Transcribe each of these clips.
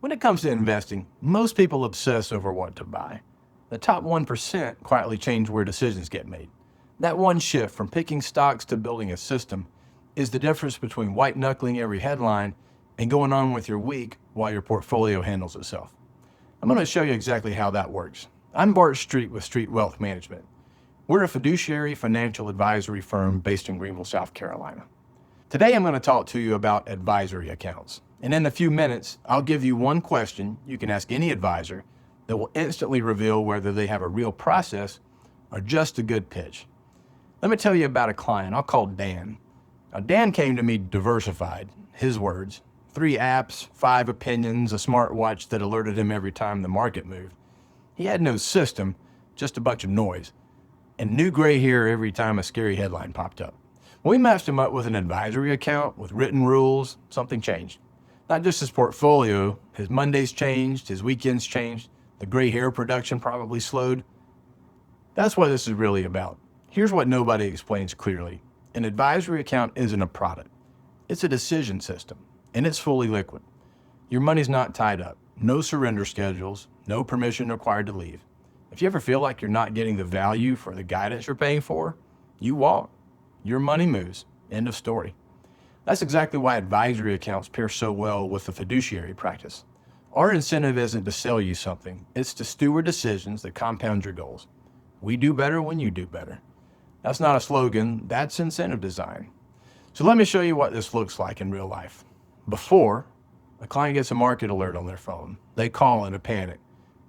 When it comes to investing, most people obsess over what to buy. The top 1% quietly change where decisions get made. That one shift from picking stocks to building a system is the difference between white knuckling every headline and going on with your week while your portfolio handles itself. I'm going to show you exactly how that works. I'm Bart Street with Street Wealth Management. We're a fiduciary financial advisory firm based in Greenville, South Carolina. Today I'm going to talk to you about advisory accounts. And in a few minutes, I'll give you one question you can ask any advisor that will instantly reveal whether they have a real process or just a good pitch. Let me tell you about a client I'll call Dan. Now, Dan came to me diversified, his words. 3 apps, 5 opinions, a smartwatch that alerted him every time the market moved. He had no system, just a bunch of noise, and new gray hair every time a scary headline popped up. We matched him up with an advisory account with written rules. Something changed. Not just his portfolio, his Mondays changed, his weekends changed, the gray hair production probably slowed. That's what this is really about. Here's what nobody explains clearly. An advisory account isn't a product. It's a decision system, and it's fully liquid. Your money's not tied up. No surrender schedules, no permission required to leave. If you ever feel like you're not getting the value for the guidance you're paying for, you walk. Your money moves. End of story. That's exactly why advisory accounts pair so well with the fiduciary practice. Our incentive isn't to sell you something. It's to steward decisions that compound your goals. We do better when you do better. That's not a slogan. That's incentive design. So let me show you what this looks like in real life. Before, a client gets a market alert on their phone. They call in a panic.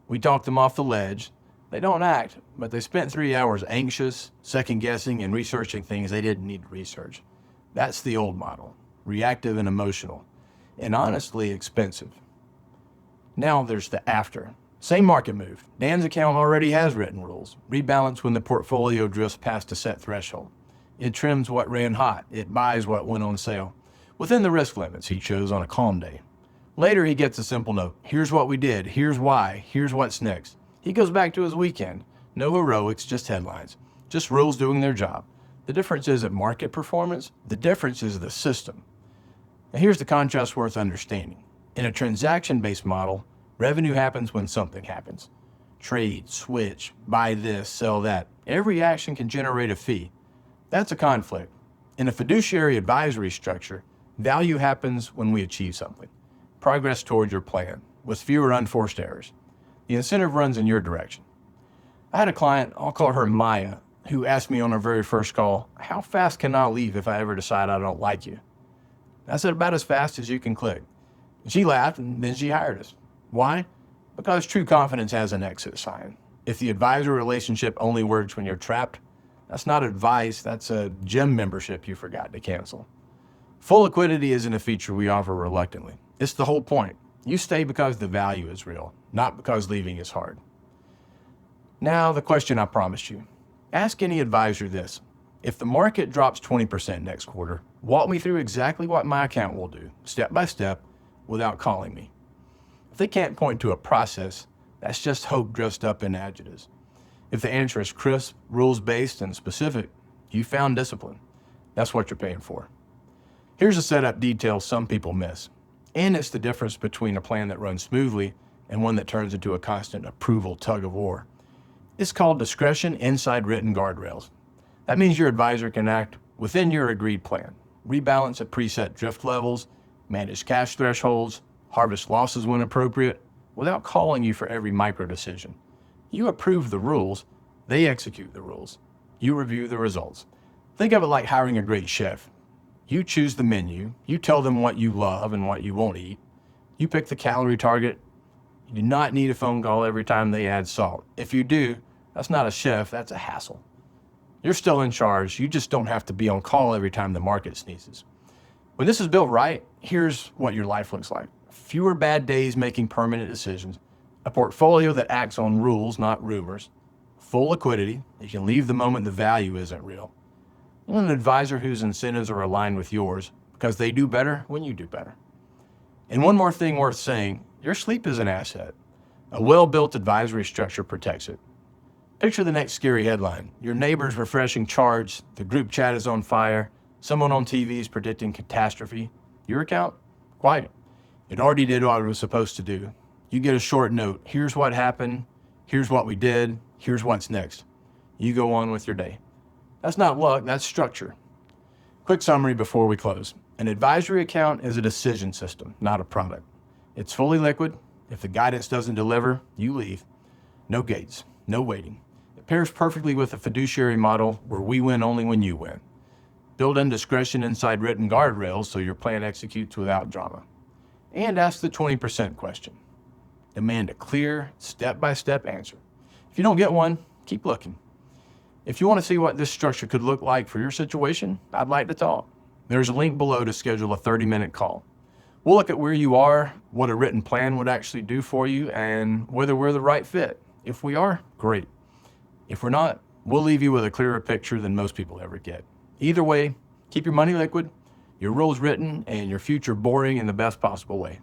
We talk them off the ledge. They don't act, but they spent 3 hours anxious, second-guessing, and researching things they didn't need to research. That's the old model, reactive and emotional, and honestly expensive. Now there's the after. Same market move. Dan's account already has written rules. Rebalance when the portfolio drifts past a set threshold. It trims what ran hot. It buys what went on sale, within the risk limits he chose on a calm day. Later he gets a simple note. Here's what we did. Here's why. Here's what's next. He goes back to his weekend. No heroics, just headlines. Just rules doing their job. The difference isn't market performance. The difference is the system. Now here's the contrast worth understanding. In a transaction-based model, revenue happens when something happens. Trade, switch, buy this, sell that. Every action can generate a fee. That's a conflict. In a fiduciary advisory structure, value happens when we achieve something. Progress toward your plan, with fewer unforced errors. The incentive runs in your direction. I had a client, I'll call her Maya, who asked me on our very first call, how fast can I leave if I ever decide I don't like you? I said, about as fast as you can click. She laughed and then she hired us. Why? Because true confidence has an exit sign. If the advisor relationship only works when you're trapped, that's not advice, that's a gym membership you forgot to cancel. Full liquidity isn't a feature we offer reluctantly. It's the whole point. You stay because the value is real, not because leaving is hard. Now, the question I promised you. Ask any advisor this. If the market drops 20% next quarter, walk me through exactly what my account will do, step by step, without calling me. If they can't point to a process, that's just hope dressed up in adjectives. If the answer is crisp, rules-based, and specific, you found discipline. That's what you're paying for. Here's a setup detail some people miss. And it's the difference between a plan that runs smoothly and one that turns into a constant approval tug-of-war. It's called discretion inside written guardrails. That means your advisor can act within your agreed plan, rebalance at preset drift levels, manage cash thresholds, harvest losses when appropriate, without calling you for every micro decision. You approve the rules, they execute the rules. You review the results. Think of it like hiring a great chef. You choose the menu, you tell them what you love and what you won't eat. You pick the calorie target. You do not need a phone call every time they add salt. If you do, that's not a chef, that's a hassle. You're still in charge, you just don't have to be on call every time the market sneezes. When this is built right, here's what your life looks like. Fewer bad days making permanent decisions, a portfolio that acts on rules, not rumors, full liquidity, you can leave the moment the value isn't real, and an advisor whose incentives are aligned with yours because they do better when you do better. And one more thing worth saying, your sleep is an asset. A well-built advisory structure protects it. Picture the next scary headline. Your neighbor's refreshing charge, the group chat is on fire, someone on TV is predicting catastrophe. Your account? Quiet. It already did what it was supposed to do. You get a short note. Here's what happened. Here's what we did. Here's what's next. You go on with your day. That's not luck, that's structure. Quick summary before we close. An advisory account is a decision system, not a product. It's fully liquid. If the guidance doesn't deliver, you leave. No gates, no waiting. It pairs perfectly with a fiduciary model where we win only when you win. Build in discretion inside written guardrails so your plan executes without drama. And ask the 20% question. Demand a clear, step-by-step answer. If you don't get one, keep looking. If you want to see what this structure could look like for your situation, I'd like to talk. There's a link below to schedule a 30-minute call. We'll look at where you are, what a written plan would actually do for you, and whether we're the right fit. If we are, great. If we're not, we'll leave you with a clearer picture than most people ever get. Either way, keep your money liquid, your rules written, and your future boring in the best possible way.